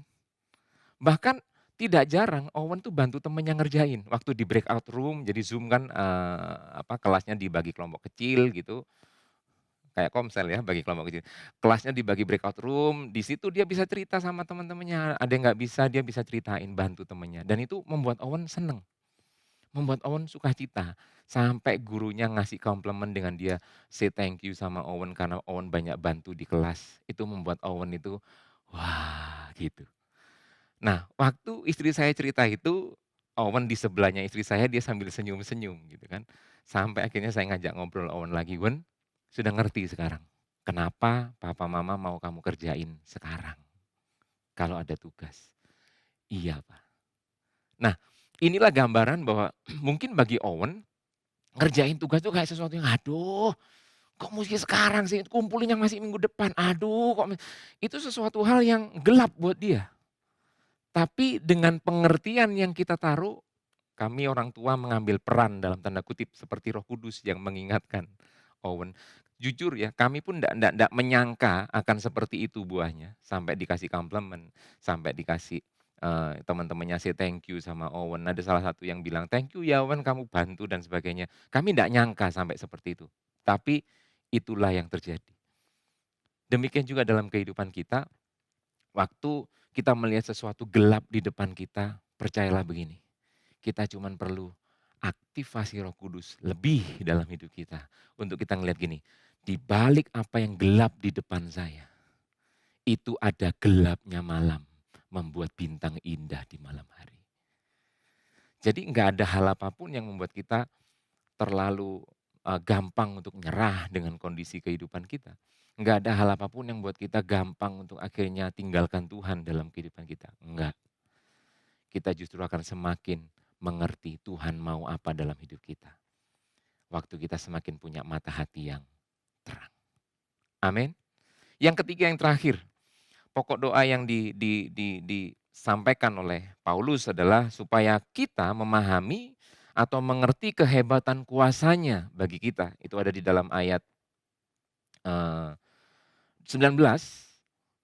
Bahkan tidak jarang Owen tuh bantu temennya ngerjain. Waktu di breakout room, jadi Zoom kan kelasnya dibagi kelompok kecil gitu. Kayak Komsel ya, bagi kelompok kecil. Kelasnya dibagi breakout room, di situ dia bisa cerita sama teman-temannya. Ada yang nggak bisa, dia bisa ceritain, bantu temennya. Dan itu membuat Owen seneng. Membuat Owen sukacita. Sampai gurunya ngasih komplimen dengan dia say thank you sama Owen karena Owen banyak bantu di kelas. Itu membuat Owen itu wah gitu. Nah waktu istri saya cerita itu, Owen di sebelahnya istri saya dia sambil senyum-senyum gitu kan. Sampai akhirnya saya ngajak ngobrol Owen lagi, Wen sudah ngerti sekarang. Kenapa papa mama mau kamu kerjain sekarang? Kalau ada tugas. Iya Pak. Nah inilah gambaran bahwa mungkin bagi Owen, ngerjain tugas itu kayak sesuatu yang aduh kok mesti sekarang sih, kumpulin yang masih minggu depan, aduh kok itu sesuatu hal yang gelap buat dia. Tapi dengan pengertian yang kita taruh, kami orang tua mengambil peran dalam tanda kutip seperti Roh Kudus yang mengingatkan Owen. Jujur ya, kami pun tidak menyangka akan seperti itu buahnya. Sampai dikasih komplimen, sampai dikasih teman-temannya say thank you sama Owen. Ada salah satu yang bilang thank you ya Owen kamu bantu dan sebagainya. Kami tidak nyangka sampai seperti itu. Tapi itulah yang terjadi. Demikian juga dalam kehidupan kita, waktu kita melihat sesuatu gelap di depan kita, percayalah begini, kita cuma perlu aktivasi Roh Kudus lebih dalam hidup kita. Untuk kita ngelihat gini, di balik apa yang gelap di depan saya, itu ada gelapnya malam, membuat bintang indah di malam hari. Jadi nggak ada hal apapun yang membuat kita terlalu gampang untuk nyerah dengan kondisi kehidupan kita. Enggak ada hal apapun yang buat kita gampang untuk akhirnya tinggalkan Tuhan dalam kehidupan kita. Enggak. Kita justru akan semakin mengerti Tuhan mau apa dalam hidup kita. Waktu kita semakin punya mata hati yang terang. Amin. Yang ketiga yang terakhir, pokok doa yang disampaikan oleh Paulus adalah supaya kita memahami atau mengerti kehebatan kuasanya bagi kita. Itu ada di dalam ayat 19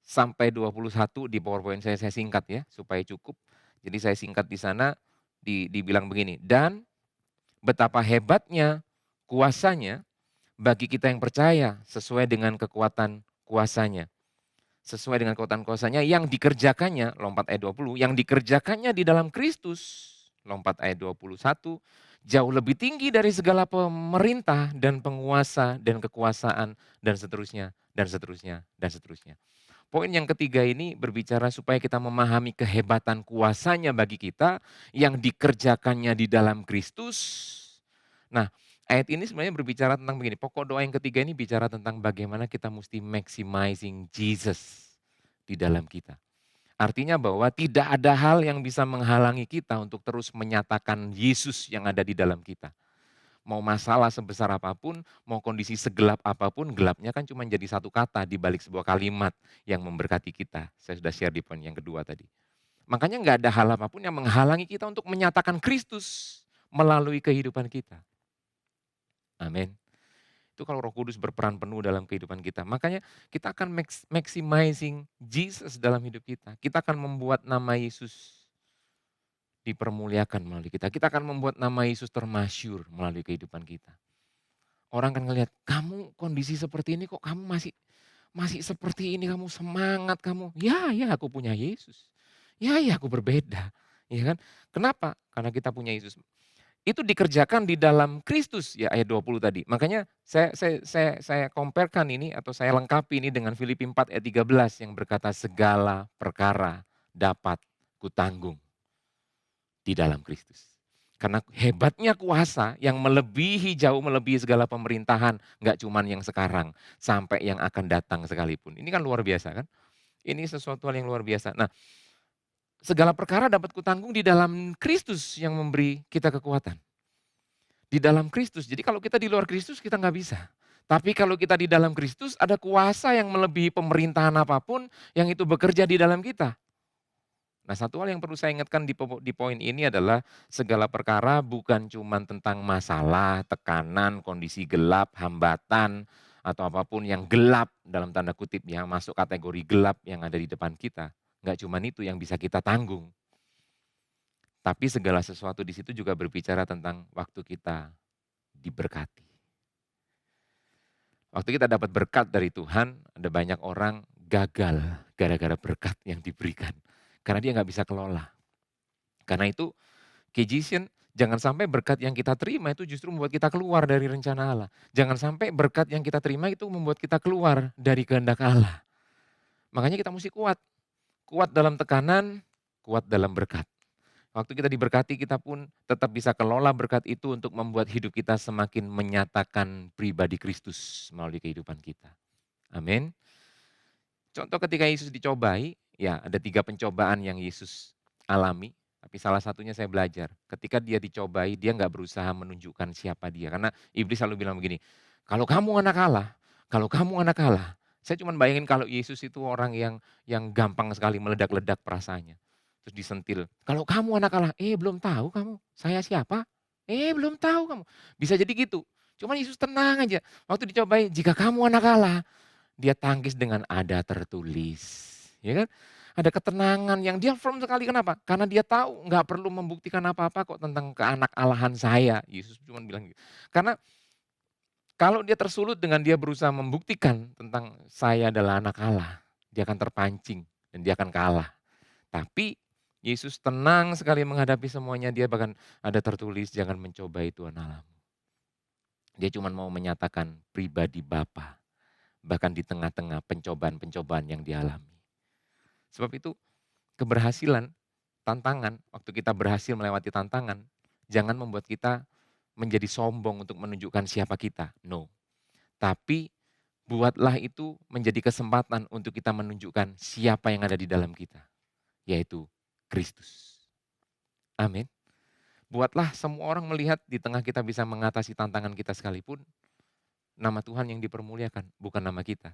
sampai 21 di PowerPoint saya singkat ya supaya cukup. Jadi saya singkat di sana dibilang begini, dan betapa hebatnya kuasanya bagi kita yang percaya sesuai dengan kekuatan kuasanya. Sesuai dengan kekuatan kuasanya yang dikerjakannya, lompat ayat 20, yang dikerjakannya di dalam Kristus, lompat ayat 21, jauh lebih tinggi dari segala pemerintah dan penguasa dan kekuasaan dan seterusnya. dan seterusnya, dan seterusnya. Poin yang ketiga ini berbicara supaya kita memahami kehebatan kuasanya bagi kita yang dikerjakannya di dalam Kristus. Nah, ayat ini sebenarnya berbicara tentang begini, pokok doa yang ketiga ini bicara tentang bagaimana kita mesti maximizing Jesus di dalam kita. Artinya bahwa tidak ada hal yang bisa menghalangi kita untuk terus menyatakan Yesus yang ada di dalam kita. Mau masalah sebesar apapun, mau kondisi segelap apapun, gelapnya kan cuma jadi satu kata di balik sebuah kalimat yang memberkati kita. Saya sudah share di poin yang kedua tadi. Makanya nggak ada hal apapun yang menghalangi kita untuk menyatakan Kristus melalui kehidupan kita. Amin. Itu kalau Roh Kudus berperan penuh dalam kehidupan kita. Makanya kita akan maximizing Jesus dalam hidup kita. Kita akan membuat nama Yesus dipermuliakan melalui kita. Kita akan membuat nama Yesus termasyur melalui kehidupan kita. Orang kan ngelihat, kamu kondisi seperti ini kok kamu masih seperti ini, kamu semangat kamu. Ya, aku punya Yesus. Ya, aku berbeda. Ya kan? Kenapa? Karena kita punya Yesus. Itu dikerjakan di dalam Kristus, ya ayat 20 tadi. Makanya saya comparekan ini atau saya lengkapi ini dengan Filipi 4 ayat 13 yang berkata segala perkara dapat kutanggung di dalam Kristus. Karena hebatnya kuasa yang jauh melebihi segala pemerintahan, nggak cuman yang sekarang, sampai yang akan datang sekalipun. Ini kan luar biasa kan? Ini sesuatu hal yang luar biasa. Nah, segala perkara dapat kutanggung di dalam Kristus yang memberi kita kekuatan. Di dalam Kristus. Jadi kalau kita di luar Kristus kita nggak bisa. Tapi kalau kita di dalam Kristus ada kuasa yang melebihi pemerintahan apapun yang itu bekerja di dalam kita. Nah, satu hal yang perlu saya ingatkan di poin ini adalah segala perkara bukan cuma tentang masalah, tekanan, kondisi gelap, hambatan, atau apapun yang gelap dalam tanda kutip yang masuk kategori gelap yang ada di depan kita. Nggak cuma itu yang bisa kita tanggung. Tapi segala sesuatu di situ juga berbicara tentang waktu kita diberkati. Waktu kita dapat berkat dari Tuhan, ada banyak orang gagal gara-gara berkat yang diberikan. Karena dia nggak bisa kelola. Karena itu, KJCN, jangan sampai berkat yang kita terima itu justru membuat kita keluar dari rencana Allah. Jangan sampai berkat yang kita terima itu membuat kita keluar dari kehendak Allah. Makanya kita mesti kuat. Kuat dalam tekanan, kuat dalam berkat. Waktu kita diberkati, kita pun tetap bisa kelola berkat itu untuk membuat hidup kita semakin menyatakan pribadi Kristus melalui kehidupan kita. Amin. Contoh ketika Yesus dicobai, ya ada 3 pencobaan yang Yesus alami. Tapi salah satunya saya belajar, ketika dia dicobai, dia nggak berusaha menunjukkan siapa dia. Karena iblis selalu bilang begini, kalau kamu anak Allah, kalau kamu anak Allah. Saya cuma bayangin kalau Yesus itu orang yang gampang sekali meledak-ledak perasaannya. Terus disentil, kalau kamu anak Allah, belum tahu kamu, saya siapa? Belum tahu kamu. Bisa jadi gitu. Cuma Yesus tenang aja. Waktu dicobai, jika kamu anak Allah, dia tangkis dengan ada tertulis. Ya kan? Ada ketenangan yang dia firm sekali. Kenapa? Karena dia tahu nggak perlu membuktikan apa-apa kok tentang keanak-alahan saya. Yesus cuma bilang gitu. Karena kalau dia tersulut dengan dia berusaha membuktikan tentang saya adalah anak Allah, dia akan terpancing dan dia akan kalah. Tapi Yesus tenang sekali menghadapi semuanya. Dia bahkan ada tertulis jangan mencobai Tuhan Allahmu. Dia cuma mau menyatakan pribadi Bapa. Bahkan di tengah-tengah pencobaan-pencobaan yang dialami. Sebab itu keberhasilan, tantangan, waktu kita berhasil melewati tantangan, jangan membuat kita menjadi sombong untuk menunjukkan siapa kita. No. Tapi buatlah itu menjadi kesempatan untuk kita menunjukkan siapa yang ada di dalam kita. Yaitu Kristus. Amin. Buatlah semua orang melihat di tengah kita bisa mengatasi tantangan kita sekalipun, nama Tuhan yang dipermuliakan, bukan nama kita.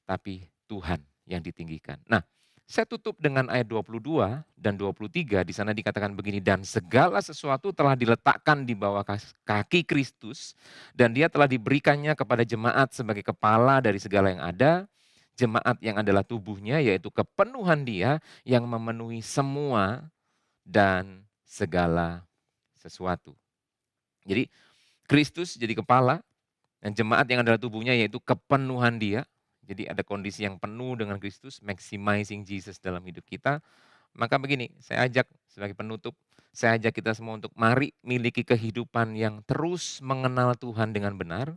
Tapi Tuhan yang ditinggikan. Nah, saya tutup dengan ayat 22 dan 23, di sana dikatakan begini, dan segala sesuatu telah diletakkan di bawah kaki Kristus, dan dia telah diberikannya kepada jemaat sebagai kepala dari segala yang ada, jemaat yang adalah tubuhnya, yaitu kepenuhan dia yang memenuhi semua dan segala sesuatu. Jadi Kristus jadi kepala, dan jemaat yang adalah tubuhnya yaitu kepenuhan dia. Jadi ada kondisi yang penuh dengan Kristus, maximizing Jesus dalam hidup kita. Maka begini, saya ajak sebagai penutup, saya ajak kita semua untuk mari miliki kehidupan yang terus mengenal Tuhan dengan benar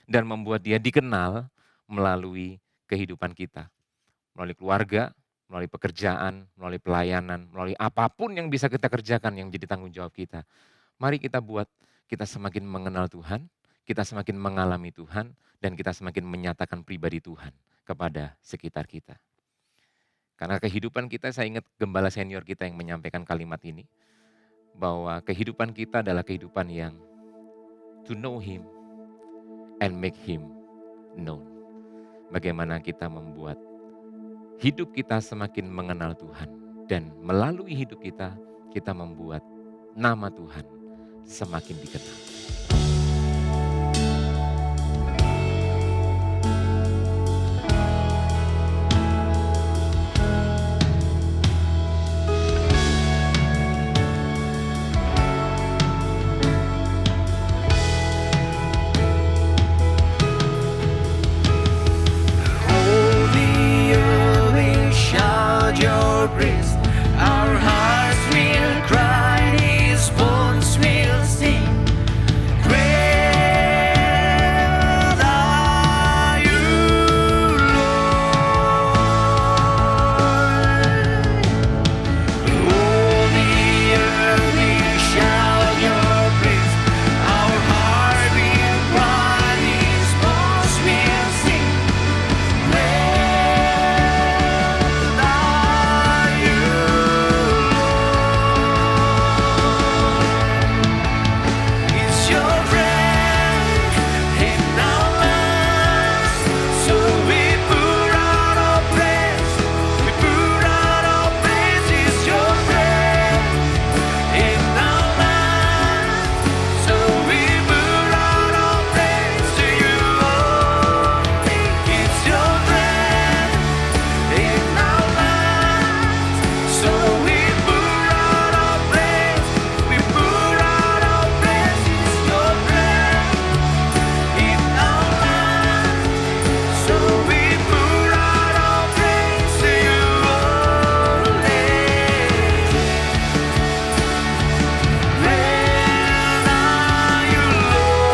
dan membuat dia dikenal melalui kehidupan kita. Melalui keluarga, melalui pekerjaan, melalui pelayanan, melalui apapun yang bisa kita kerjakan yang jadi tanggung jawab kita. Mari kita buat kita semakin mengenal Tuhan, kita semakin mengalami Tuhan, dan kita semakin menyatakan pribadi Tuhan kepada sekitar kita. Karena kehidupan kita, saya ingat gembala senior kita yang menyampaikan kalimat ini, bahwa kehidupan kita adalah kehidupan yang to know Him and make Him known. Bagaimana kita membuat hidup kita semakin mengenal Tuhan, dan melalui hidup kita, kita membuat nama Tuhan semakin dikenal. Holy, holy, shout your praise. Our hearts will cry, His bones will sing. Great are you, Lord. Holy, holy, shout your praise. Our heart will cry, His bones will sing. It's your breath in our lungs, so we pour out our praise. We pour out our praise. It's your breath in our lungs, so we pour out our praise to you. It's your breath in our lungs, so we pour out our praise. We pour out our praise. It's your breath in our lungs, so we pour out our praise to you. Great are you, Lord.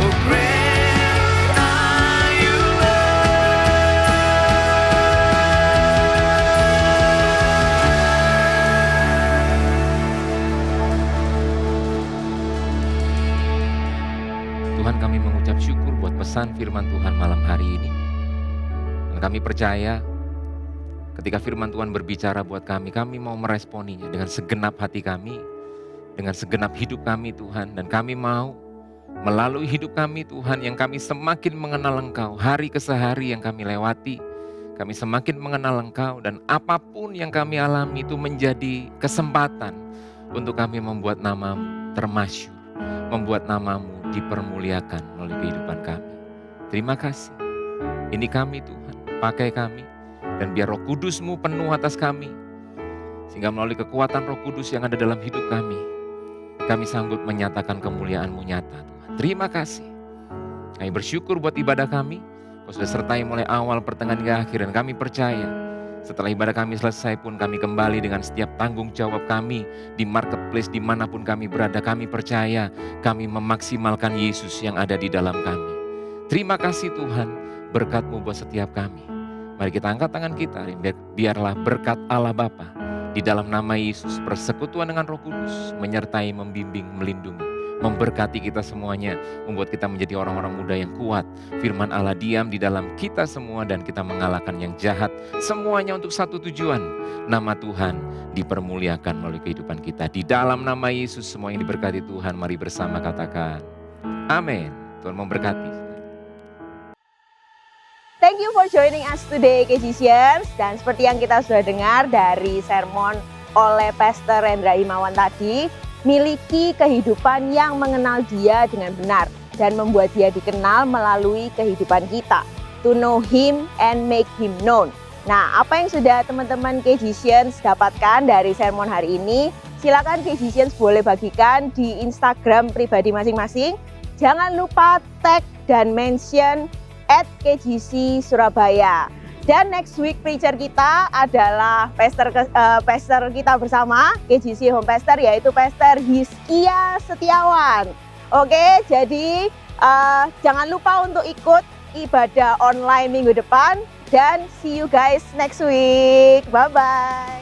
Oh, great are you, Tuhan, kami mengucap syukur buat pesan firman Tuhan malam hari ini. Dan kami percaya ketika firman Tuhan berbicara buat kami mau meresponinya dengan segenap hati kami, dengan segenap hidup kami Tuhan. Dan kami mau melalui hidup kami Tuhan, yang kami semakin mengenal Engkau, hari ke hari yang kami lewati, kami semakin mengenal Engkau, dan apapun yang kami alami itu menjadi kesempatan untuk kami membuat nama-Mu termasyhur, membuat nama-Mu dipermuliakan melalui kehidupan kami. Terima kasih. Ini kami Tuhan, pakai kami, dan biar Roh Kudus-Mu penuh atas kami, sehingga melalui kekuatan Roh Kudus yang ada dalam hidup kami sanggup menyatakan kemuliaan-Mu nyata Tuhan. Terima kasih. Kami bersyukur buat ibadah kami, Kau sudah sertai mulai awal, pertengahan, hingga akhir, dan kami percaya setelah ibadah kami selesai pun kami kembali dengan setiap tanggung jawab kami di marketplace dimanapun kami berada. Kami percaya kami memaksimalkan Yesus yang ada di dalam kami. Terima kasih Tuhan, berkat-Mu buat setiap kami. Mari kita angkat tangan kita, biarlah berkat Allah Bapa di dalam nama Yesus, persekutuan dengan Roh Kudus menyertai, membimbing, melindungi, memberkati kita semuanya, membuat kita menjadi orang-orang muda yang kuat. Firman Allah diam di dalam kita semua dan kita mengalahkan yang jahat. Semuanya untuk satu tujuan, nama Tuhan dipermuliakan melalui kehidupan kita. Di dalam nama Yesus semua yang diberkati Tuhan, mari bersama katakan amin. Tuhan memberkati. Thank you for joining us today, KGCers. Dan seperti yang kita sudah dengar dari sermon oleh Pastor Rendra Himawan tadi, miliki kehidupan yang mengenal Dia dengan benar dan membuat Dia dikenal melalui kehidupan kita. To know Him and make Him known. Nah, apa yang sudah teman-teman KGCers dapatkan dari sermon hari ini? Silakan KGCers boleh bagikan di Instagram pribadi masing-masing. Jangan lupa tag dan mention @KGC Surabaya. Dan next week preacher kita adalah pastor kita bersama KJC Home Pastor, yaitu Pastor Hizkia Setiawan. Oke, jadi jangan lupa untuk ikut ibadah online minggu depan dan see you guys next week. Bye-bye.